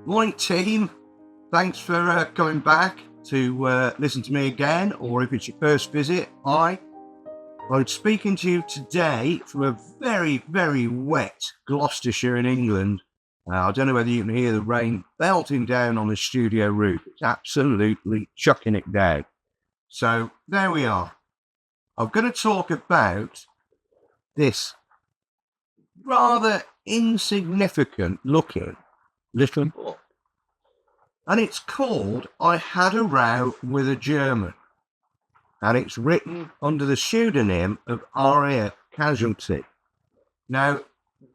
Morning, team. Thanks for coming back to listen to me again, or if it's your first visit, I'm speaking to you today from a very, very wet Gloucestershire in England. I don't know whether you can hear the rain belting down on the studio roof. It's absolutely chucking it down. So there we are. I'm going to talk about this rather insignificant looking little book. And it's called I Had a Row with a German. And it's written under the pseudonym of RAF Casualty. Now,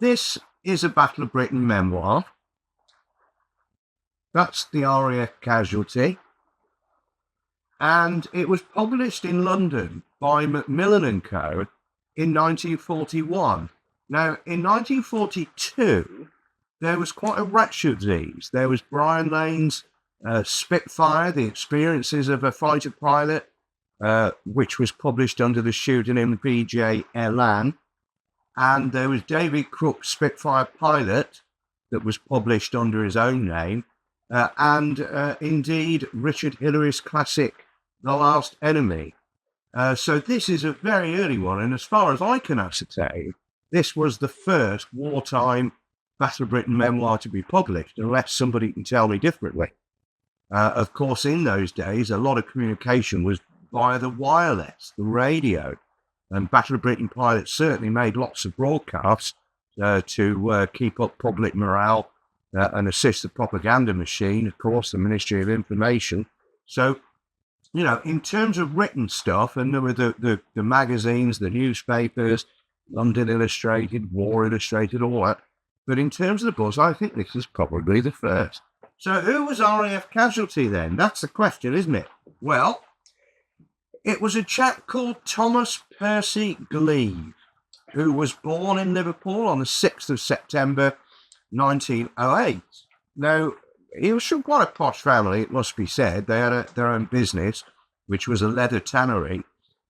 this is a Battle of Britain memoir. That's the RAF Casualty. And it was published in London by Macmillan & Co. in 1941. Now, in 1942, there was quite a rash of these. There was Brian Lane's Spitfire, The Experiences of a Fighter Pilot, which was published under the pseudonym B.J. Elan. And there was David Crook's Spitfire Pilot that was published under his own name. And indeed, Richard Hillary's classic, The Last Enemy. So this is a very early one. And as far as I can ascertain, this was the first wartime Battle of Britain memoir to be published, unless somebody can tell me differently. Of course, in those days, a lot of communication was via the wireless, the radio, and Battle of Britain pilots certainly made lots of broadcasts to keep up public morale and assist the propaganda machine, of course, the Ministry of Information. So, you know, in terms of written stuff, and there were the magazines, the newspapers, London Illustrated, War Illustrated, all that. But in terms of the books, I think this is probably the first. So who was RAF Casualty then? That's the question, isn't it? Well, it was a chap called Thomas Percy Gleave, who was born in Liverpool on the 6th of September 1908. Now, he was from quite a posh family, it must be said. They had their own business, which was a leather tannery.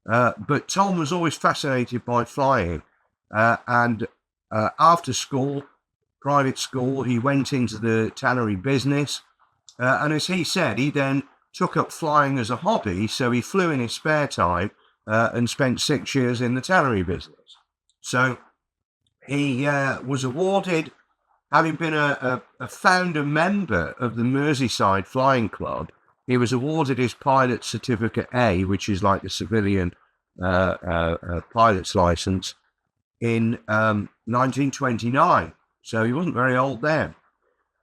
But Tom was always fascinated by flying. And after school, private school, he went into the tannery business. And as he said, he then took up flying as a hobby. So he flew in his spare time and spent 6 years in the tannery business. So he was awarded, having been a founder member of the Merseyside Flying Club, he was awarded his pilot certificate A, which is like the civilian pilot's license, in 1929. So he wasn't very old then.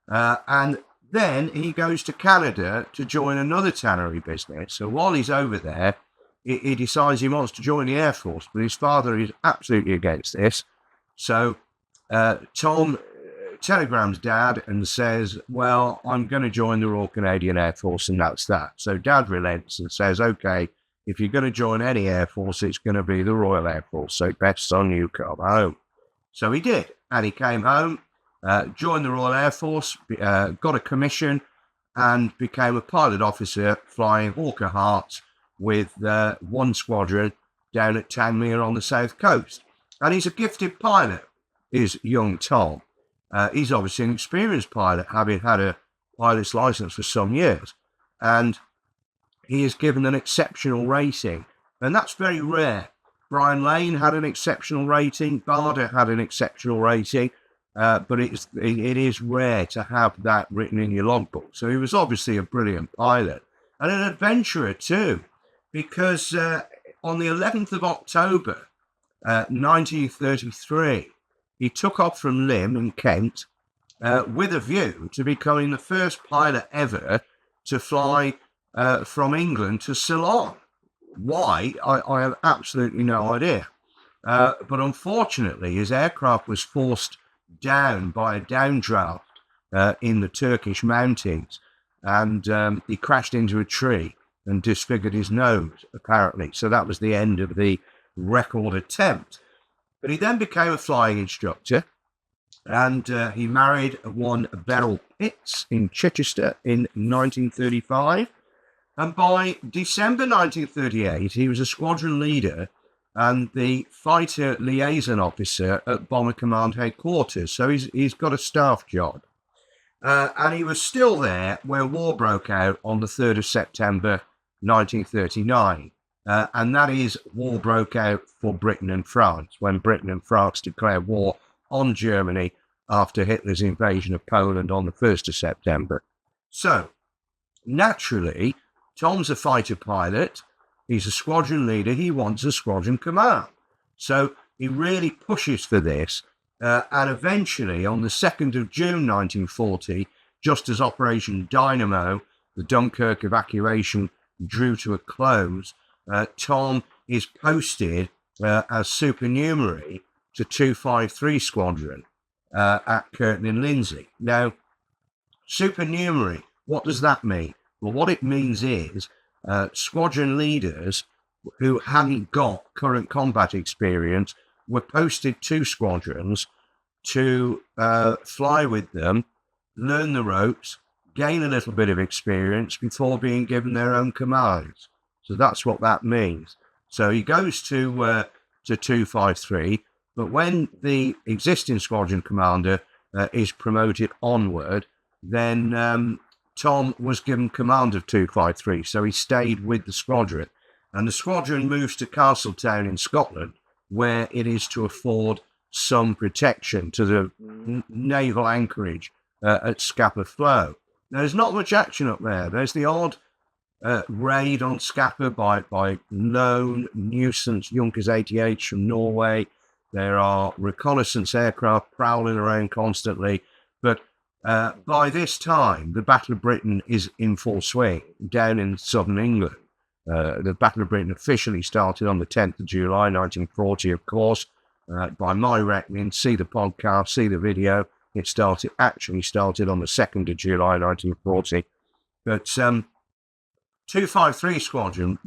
And then he goes to Canada to join another tannery business. So while he's over there, he decides he wants to join the Air Force, but his father is absolutely against this. So Tom telegrams Dad and says, well, I'm going to join the Royal Canadian Air Force, and that's that. So Dad relents and says, okay, if you're going to join any Air Force, it's going to be the Royal Air Force, so best on you come home. So he did, and he came home, joined the Royal Air Force, got a commission, and became a pilot officer flying Hawker Harts with one squadron down at Tanmere on the south coast. And he's a gifted pilot, is young Tom. He's obviously an experienced pilot, having had a pilot's license for some years. And he is given an exceptional rating. And that's very rare. Brian Lane had an exceptional rating. Barder had an exceptional rating. But it is rare to have that written in your logbook. So he was obviously a brilliant pilot. And an adventurer too. Because on the 11th of October, 1933, he took off from Lymm in Kent with a view to becoming the first pilot ever to fly from England to Ceylon. Why? I have absolutely no idea. But unfortunately, his aircraft was forced down by a downdraft in the Turkish mountains, and he crashed into a tree and disfigured his nose, apparently. So that was the end of the record attempt. But he then became a flying instructor, and he married one Beryl Pitts in Chichester in 1935. And by December 1938, he was a squadron leader and the fighter liaison officer at Bomber Command Headquarters. So he's got a staff job. And he was still there when war broke out on the 3rd of September 1939. And that is, war broke out for Britain and France, when Britain and France declared war on Germany after Hitler's invasion of Poland on the 1st of September. So, naturally, Tom's a fighter pilot, he's a squadron leader, he wants a squadron command. So he really pushes for this, and eventually, on the 2nd of June 1940, just as Operation Dynamo, the Dunkirk evacuation, drew to a close, Tom is posted as supernumerary to 253 Squadron at Curtin and Lindsey. Now, supernumerary, what does that mean? Well, what it means is squadron leaders who hadn't got current combat experience were posted to squadrons to fly with them, learn the ropes, gain a little bit of experience before being given their own commands. So that's what that means. So he goes to 253, but when the existing squadron commander is promoted onward, then Tom was given command of 253, so he stayed with the squadron. And the squadron moves to Castletown in Scotland, where it is to afford some protection to the naval anchorage at Scapa Flow. Now, there's not much action up there. There's the odd raid on Scapa by lone nuisance Junkers 88s from Norway. There are reconnaissance aircraft prowling around constantly. But by this time, the Battle of Britain is in full swing down in southern England. The Battle of Britain officially started on the 10th of July 1940, of course. By my reckoning, see the podcast, see the video. It actually started on the 2nd of July 1940. But 253 Squadron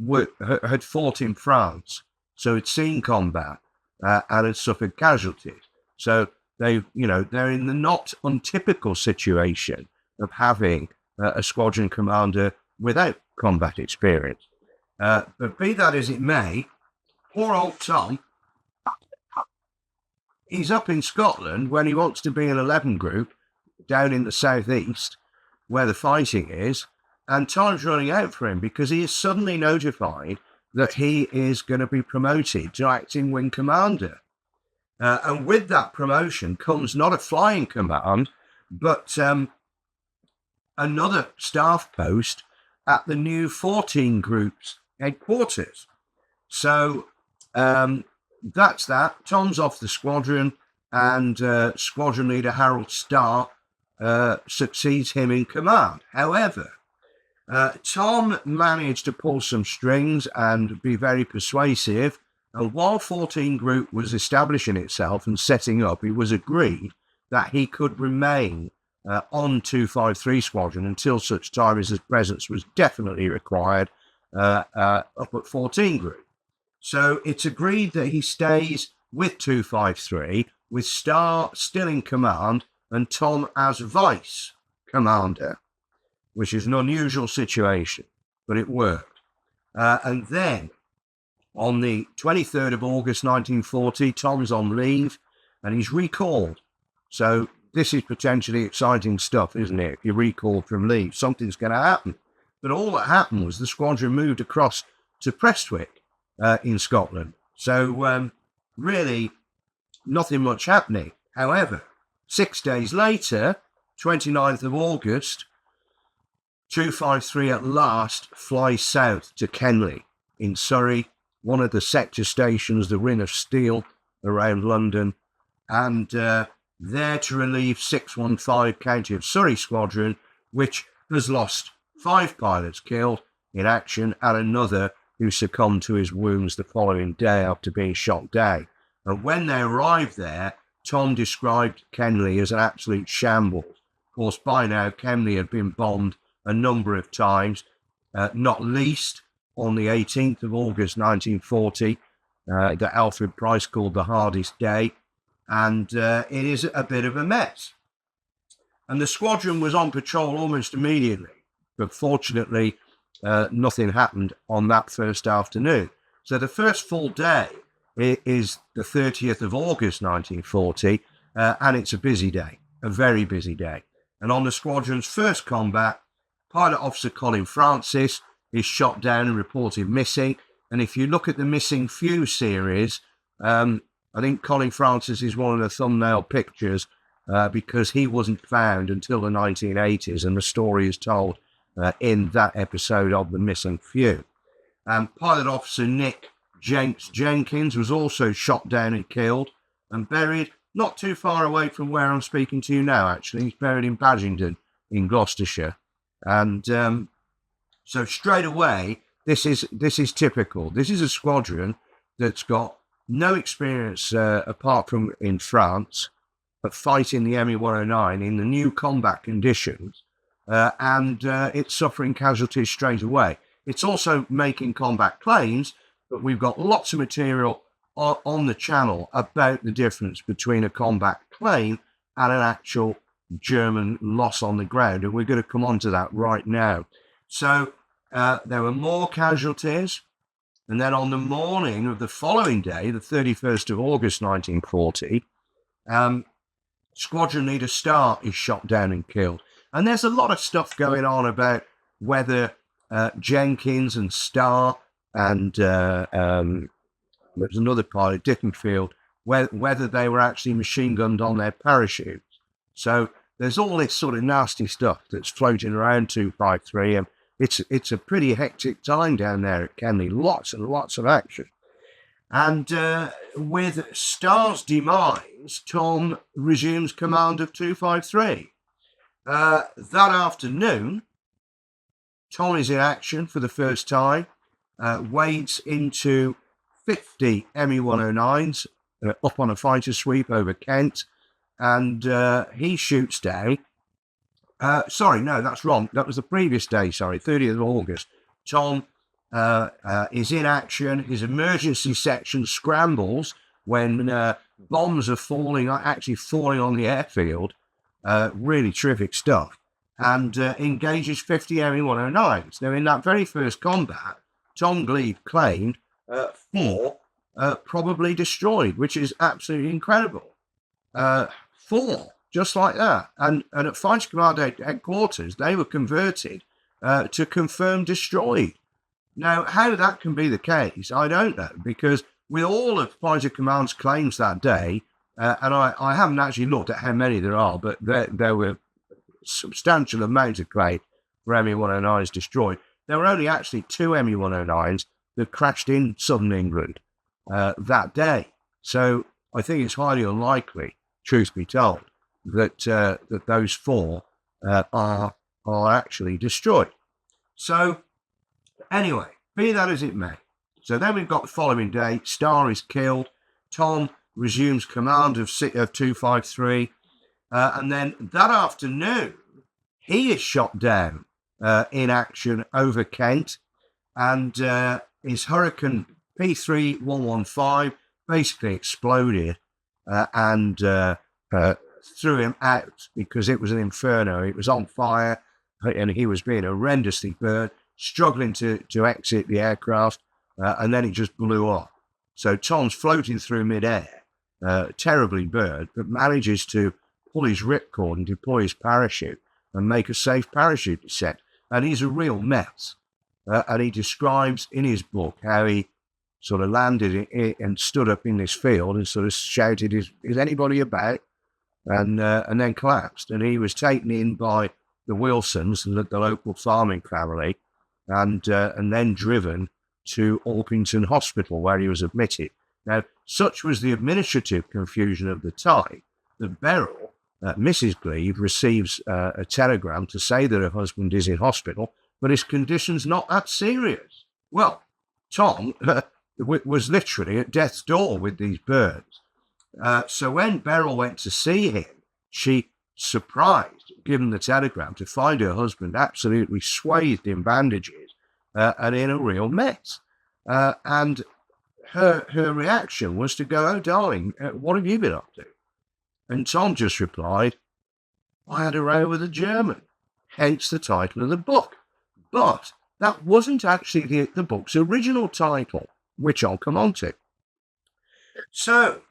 had fought in France, so had seen combat and had suffered casualties. So they're in the not untypical situation of having a squadron commander without combat experience. But be that as it may, poor old Tom, he's up in Scotland when he wants to be an 11 group down in the southeast where the fighting is, and time's running out for him because he is suddenly notified that he is going to be promoted to acting wing commander. And with that promotion comes not a flying command, but another staff post at the new 14 group's headquarters. So that's that. Tom's off the squadron, and squadron leader Harold Starr succeeds him in command. However, Tom managed to pull some strings and be very persuasive, and while 14 Group was establishing itself and setting up, it was agreed that he could remain on 253 Squadron until such time as his presence was definitely required up at 14 Group. So it's agreed that he stays with 253, with Starr still in command and Tom as vice commander, which is an unusual situation, but it worked. And then on the 23rd of August 1940, Tom's on leave and he's recalled. So this is potentially exciting stuff, isn't it? If you're recalled from leave, something's going to happen. But all that happened was the squadron moved across to Prestwick in Scotland. So really nothing much happening. However, 6 days later, 29th of August, 253 at last flies south to Kenley in Surrey, one of the sector stations, the Ring of Steel around London, and there to relieve 615 County of Surrey Squadron, which has lost 5 pilots killed in action and another who succumbed to his wounds the following day after being shot down. And when they arrived there, Tom described Kenley as an absolute shambles. Of course, by now, Kenley had been bombed a number of times, not least on the 18th of August 1940, that Alfred Price called the hardest day, and it is a bit of a mess. And the squadron was on patrol almost immediately, but fortunately nothing happened on that first afternoon. So the first full day is the 30th of August 1940, and it's a busy day, a very busy day. And on the squadron's first combat, Pilot Officer Colin Francis is shot down and reported missing. And if you look at the Missing Few series, I think Colin Francis is one of the thumbnail pictures because he wasn't found until the 1980s, and the story is told in that episode of The Missing Few. Pilot Officer Nick Jenkins was also shot down and killed and buried not too far away from where I'm speaking to you now, actually. He's buried in Badgington in Gloucestershire. And so straight away, this is typical. This is a squadron that's got no experience apart from in France, but fighting the ME-109 in the new combat conditions, and it's suffering casualties straight away. It's also making combat claims, but we've got lots of material on the channel about the difference between a combat claim and an actual German loss on the ground, and we're going to come on to that right now. So there were more casualties, and then on the morning of the following day, the 31st of August 1940, Squadron Leader Starr is shot down and killed. And there's a lot of stuff going on about whether Jenkins and Starr and there's another pilot, Dickenfield, whether they were actually machine gunned on their parachutes. So there's all this sort of nasty stuff that's floating around 253, and it's a pretty hectic time down there at Kenley. Lots and lots of action. And with Starr's demise, Tom resumes command of 253. That afternoon, Tom is in action for the first time, wades into 50 ME-109s up on a fighter sweep over Kent, and he shoots down. Sorry, no, that's wrong. That was the previous day, 30th of August. Tom is in action. His emergency section scrambles when bombs are actually falling on the airfield. Really terrific stuff. And engages 50 ME-109s. Now, in that very first combat, Tom Gleave claimed 4 probably destroyed, which is absolutely incredible. 4, just like that. And at Fighter Command headquarters, they were converted to confirmed destroyed. Now, how that can be the case, I don't know, because with all of Fighter Command's claims that day, and I haven't actually looked at how many there are, but there were substantial amounts of claim for ME-109s destroyed. There were only actually 2 ME-109s that crashed in southern England that day. So I think it's highly unlikely, truth be told, that those 4 are actually destroyed. So anyway, be that as it may. So then we've got the following day. Starr is killed. Tom resumes command of 253. And then that afternoon, he is shot down in action over Kent. And his Hurricane P3115 basically exploded and threw him out because it was an inferno. It was on fire and he was being horrendously burned, struggling to exit the aircraft, and then it just blew up. So Tom's floating through midair, terribly burned, but manages to pull his ripcord and deploy his parachute and make a safe parachute descent. And he's a real mess. And he describes in his book how he sort of landed and stood up in this field and sort of shouted, is anybody about? And then collapsed. And he was taken in by the Wilsons, the local farming family, and then driven to Orpington Hospital, where he was admitted. Now, such was the administrative confusion of the time that Beryl, Mrs. Gleave, receives a telegram to say that her husband is in hospital, but his condition's not that serious. Well, Tom was literally at death's door with these burns. So when Beryl went to see him, she surprised, given the telegram, to find her husband absolutely swathed in bandages and in a real mess. And her reaction was to go, "Oh, darling, what have you been up to?" And Tom just replied, "I had a row with a German," hence the title of the book. But that wasn't actually the book's original title, which I'll come on to. So,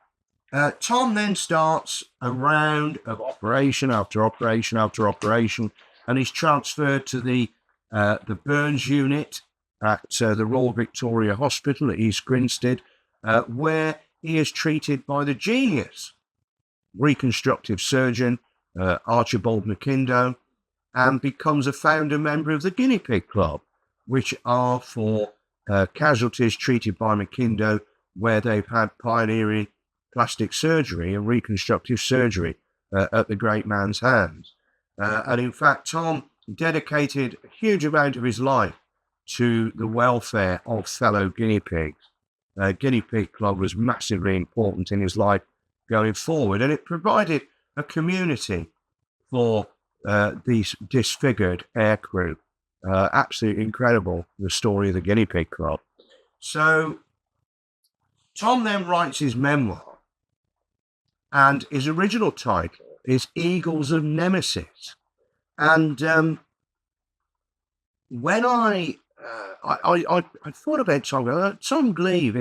Tom then starts a round of operation after operation after operation, and he's transferred to the burns unit at the Royal Victoria Hospital at East Grinstead, where he is treated by the genius reconstructive surgeon Archibald McIndoe, and becomes a founder member of the Guinea Pig Club, which are for casualties treated by McIndoe where they've had pioneering plastic surgery and reconstructive surgery at the great man's hands. And in fact, Tom dedicated a huge amount of his life to the welfare of fellow guinea pigs. Guinea Pig Club was massively important in his life going forward, and it provided a community for these disfigured aircrew. Absolutely incredible, the story of the Guinea Pig Club. So Tom then writes his memoir, and his original title is Eagles of Nemesis. And when I thought about Tom Gleave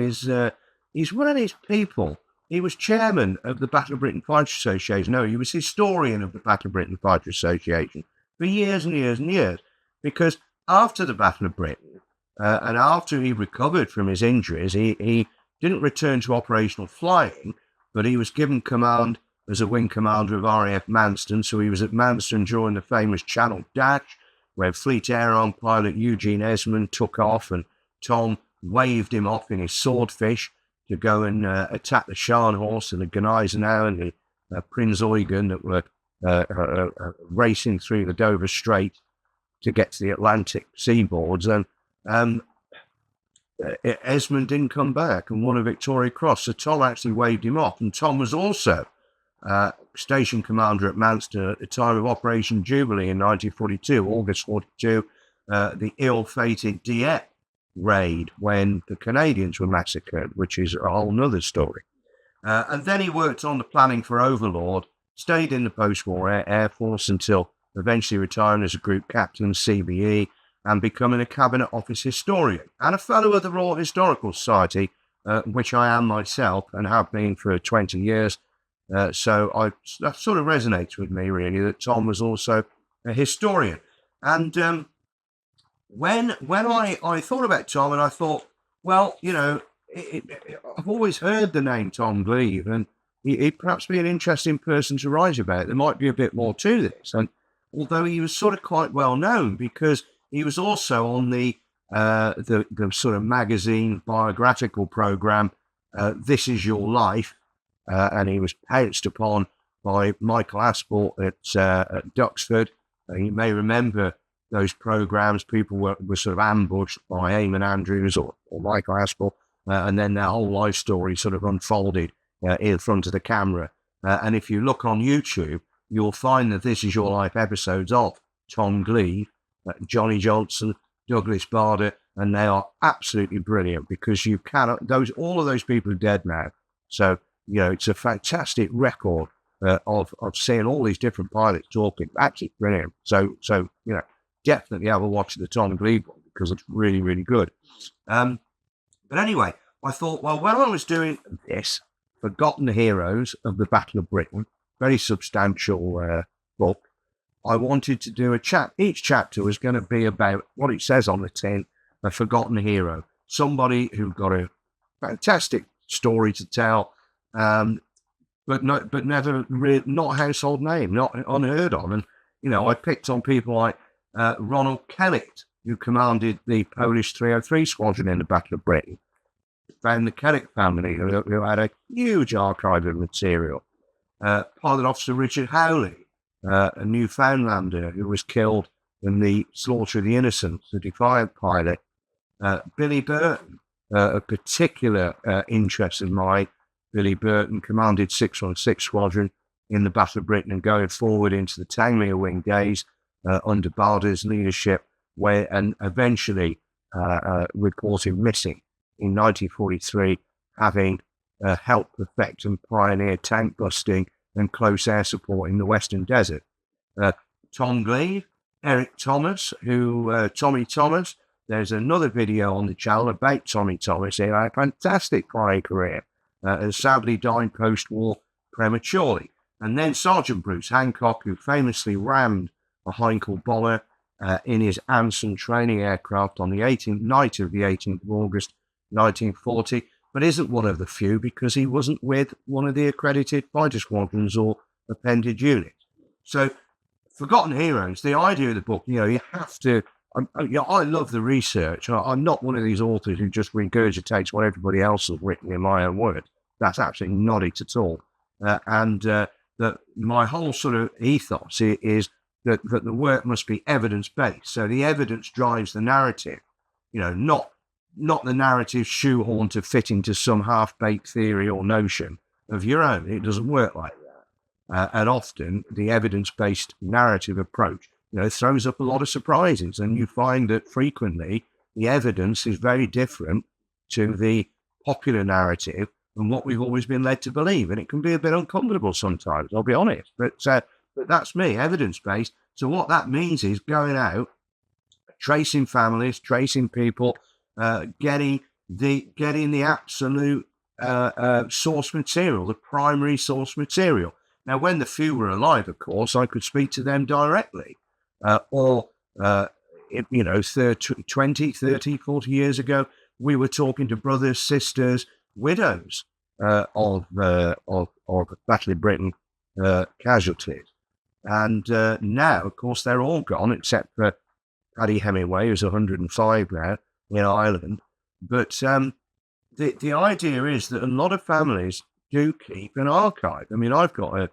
he's one of these people. He was chairman of the Battle of Britain Fighter Association. No, he was historian of the Battle of Britain Fighter Association for years and years and years. Because after the Battle of Britain, and after he recovered from his injuries, he didn't return to operational flying, but he was given command as a wing commander of RAF Manston. So he was at Manston during the famous Channel Dash, where Fleet Air Arm pilot Eugene Esmond took off, and Tom waved him off in his Swordfish to go and attack the Scharnhorst and the Gneisenau and the Prinz Eugen that were racing through the Dover Strait to get to the Atlantic seaboards. And Esmond didn't come back and won a Victoria Cross, so Tom actually waved him off. And Tom was also station commander at Manston at the time of Operation Jubilee in 1942, August 42, the ill-fated Dieppe raid when the Canadians were massacred, which is a whole nother story. And then he worked on the planning for Overlord, stayed in the post-war Air Force until eventually retiring as a group captain, CBE, and becoming a Cabinet Office historian and a fellow of the Royal Historical Society, which I am myself and have been for 20 years. So that sort of resonates with me, really, that Tom was also a historian. And when I thought about Tom, and I thought, well, you know, I've always heard the name Tom Gleave, and he'd perhaps be an interesting person to write about. There might be a bit more to this. And although he was sort of quite well known because he was also on the sort of magazine biographical program, This Is Your Life, and he was pounced upon by Michael Asport at Duxford. You may remember those programs. People were sort of ambushed by Eamon Andrews or Michael Asport, and then their whole life story sort of unfolded in front of the camera. And if you look on YouTube, you'll find that This Is Your Life episodes of Tom Gleave, Johnny Johnson, Douglas Bader, and they are absolutely brilliant because you cannot, all of those people are dead now. So, you know, it's a fantastic record of seeing all these different pilots talking. Absolutely brilliant. So, you know, definitely have a watch of the Tom Gleave one because it's really, really good. But anyway, I thought, well, when I was doing this, Forgotten Heroes of the Battle of Britain, very substantial book, I wanted to do each chapter was going to be about what it says on the tin, a forgotten hero, somebody who got a fantastic story to tell, but never not a household name, not unheard of. And, you know, I picked on people like Ronald Kellett, who commanded the Polish 303 Squadron in the Battle of Britain. Found the Kellett family, who had a huge archive of material. Pilot Officer Richard Howley, a Newfoundlander who was killed in the slaughter of the Innocents, the Defiant pilot. Billy Burton, a particular interest of mine. Billy Burton commanded 616 Squadron in the Battle of Britain and going forward into the Tangmere Wing days under Bader's leadership, and eventually reported missing in 1943, having helped perfect and pioneer tank busting and close air support in the Western Desert. Tom Gleave, Eric Thomas, Tommy Thomas. There's another video on the channel about Tommy Thomas. He had a fantastic flying career. and sadly died post-war prematurely. And then Sergeant Bruce Hancock, who famously rammed a Heinkel Boller in his Anson training aircraft on the 18th night of the 18th of August 1940, but isn't one of the few because he wasn't with one of the accredited fighter squadrons or appended units. So, Forgotten Heroes, the idea of the book, you have to. I love the research. I'm not one of these authors who just regurgitates what everybody else has written in my own words. That's absolutely not it at all. That my whole sort of ethos is that the work must be evidence-based. So the evidence drives the narrative, not the narrative shoehorned to fit into some half-baked theory or notion of your own. It doesn't work like that. And often the evidence-based narrative approach, throws up a lot of surprises. And you find that frequently the evidence is very different to the popular narrative and what we've always been led to believe. And it can be a bit uncomfortable sometimes, I'll be honest. But that's me, evidence-based. So what that means is going out, tracing families, tracing people, getting the absolute source material, the primary source material. Now, when the few were alive, of course, I could speak to them directly. 20, 30, 40 years ago, we were talking to brothers, sisters, widows of Battle of Britain casualties. And now, of course, they're all gone, except for Paddy Hemingway, who's 105 now in Ireland. But the idea is that a lot of families do keep an archive. I mean, I've got a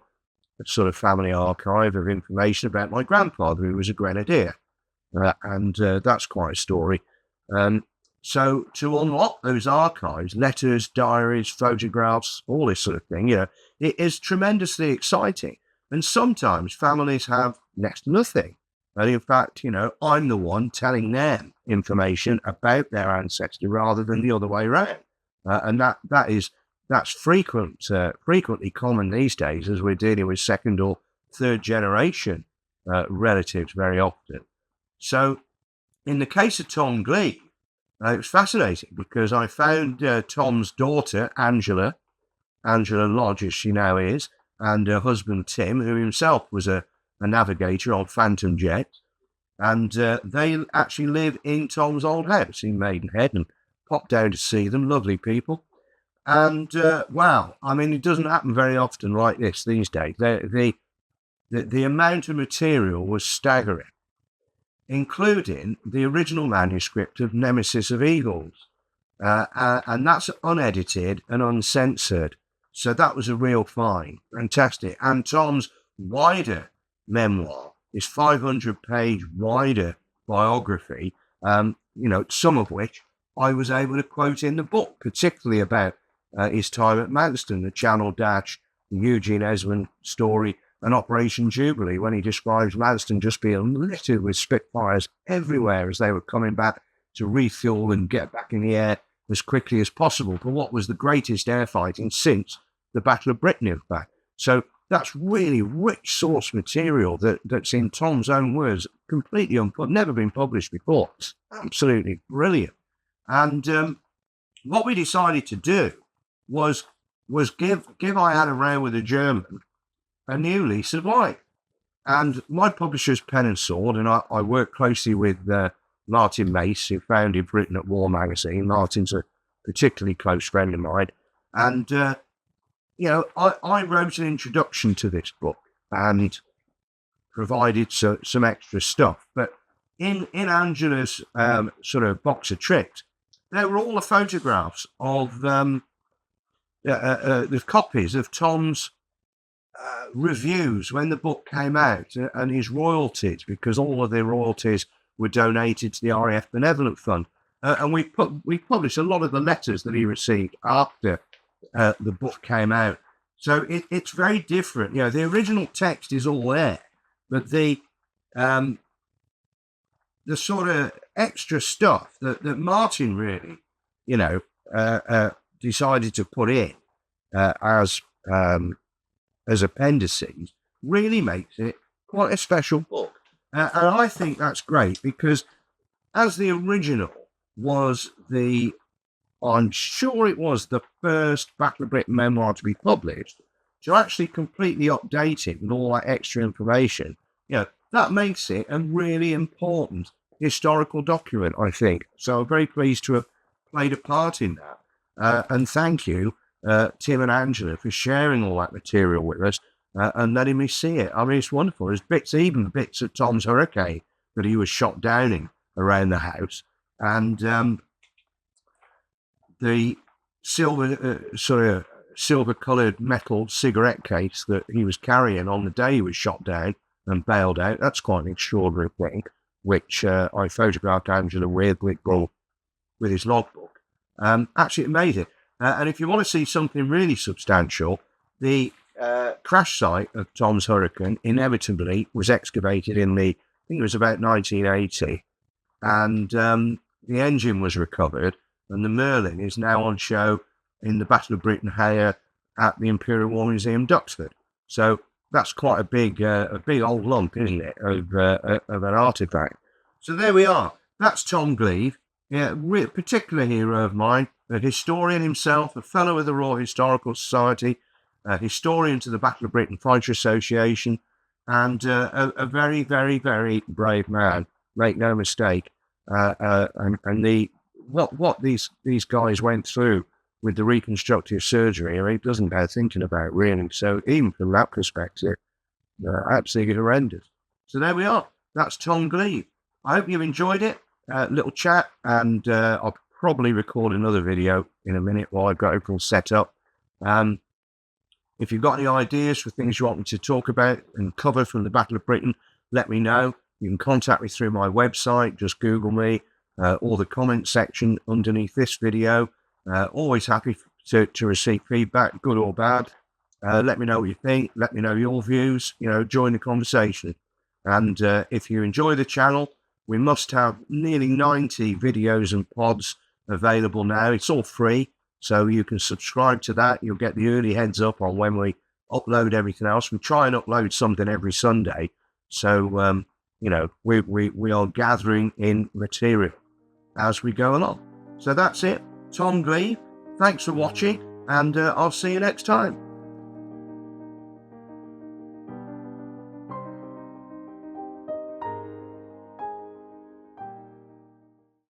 sort of family archive of information about my grandfather, who was a grenadier. And that's quite a story. So to unlock those archives, letters, diaries, photographs, all this sort of thing, it is tremendously exciting. And sometimes families have next to nothing. And in fact, I'm the one telling them information about their ancestor rather than the other way around. And that's frequently common these days, as we're dealing with second or third generation relatives very often. So in the case of Tom Gleave, it was fascinating because I found Tom's daughter, Angela Lodge, as she now is, and her husband, Tim, who himself was a navigator on Phantom jets. And they actually live in Tom's old house in Maidenhead, and popped down to see them, lovely people. And wow, I mean, it doesn't happen very often like this these days. The amount of material was staggering, including the original manuscript of Nemesis of Eagles. And that's unedited and uncensored. So that was a real find. Fantastic. And Tom's wider memoir, his 500-page wider biography, some of which I was able to quote in the book, particularly about his time at Manston, the Channel Dash, the Eugene Esmond story, and Operation Jubilee, when he describes Manston just being littered with Spitfires everywhere as they were coming back to refuel and get back in the air as quickly as possible for what was the greatest air fighting since the Battle of Britain, in fact. So that's really rich source material that's in Tom's own words, completely never been published before. It's absolutely brilliant. And what we decided to do was give I Had a Row with a German a new lease of life. And my publisher's Pen and Sword, and I work closely with Martin Mace, who founded Britain at War magazine. Martin's a particularly close friend of mine. And, I wrote an introduction to this book and provided some extra stuff. But in Angela's sort of box of tricks, there were all the photographs of the copies of Tom's reviews when the book came out, and his royalties, because all of the royalties were donated to the RAF Benevolent Fund. And we published a lot of the letters that he received after the book came out. So it's very different. The original text is all there, but the sort of extra stuff that Martin really, decided to put in as appendices really makes it quite a special book. And I think that's great because as the original was the I'm sure it was the first Battle of Britain memoir to be published, to actually completely update it with all that extra information. That makes it a really important historical document, I think. So I'm very pleased to have played a part in that. And thank you, Tim and Angela, for sharing all that material with us and letting me see it. I mean, it's wonderful. There's even bits of Tom's Hurricane that he was shot down in around the house. And the silver-coloured metal cigarette case that he was carrying on the day he was shot down and bailed out, that's quite an extraordinary thing, which I photographed Angela with his logbook. Actually, it made it. And if you want to see something really substantial, the crash site of Tom's Hurricane inevitably was excavated in I think it was about 1980, and the engine was recovered, and the Merlin is now on show in the Battle of Britain Hayer at the Imperial War Museum, Duxford. So that's quite a big old lump, isn't it, of an artefact. So there we are. That's Tom Gleave, a particular hero of mine, a historian himself, a fellow of the Royal Historical Society, a historian to the Battle of Britain Fighter Association, and a very, very, very brave man. Make no mistake. And what these guys went through with the reconstructive surgery, I mean, it doesn't bear thinking about, really. So even from that perspective, absolutely horrendous. So there we are. That's Tom Gleave. I hope you've enjoyed it. Little chat, and I'll probably record another video in a minute while I've got everything set up. If you've got any ideas for things you want me to talk about and cover from the Battle of Britain, let me know. You can contact me through my website. Just Google me, or the comment section underneath this video. Always happy to receive feedback, good or bad. Let me know what you think. Let me know your views. Join the conversation. And if you enjoy the channel, we must have nearly 90 videos and pods available now. It's all free, so you can subscribe to that. You'll get the early heads up on when we upload everything else. We try and upload something every Sunday. So, we are gathering in material as we go along. So that's it. Tom Gleave, thanks for watching, and I'll see you next time.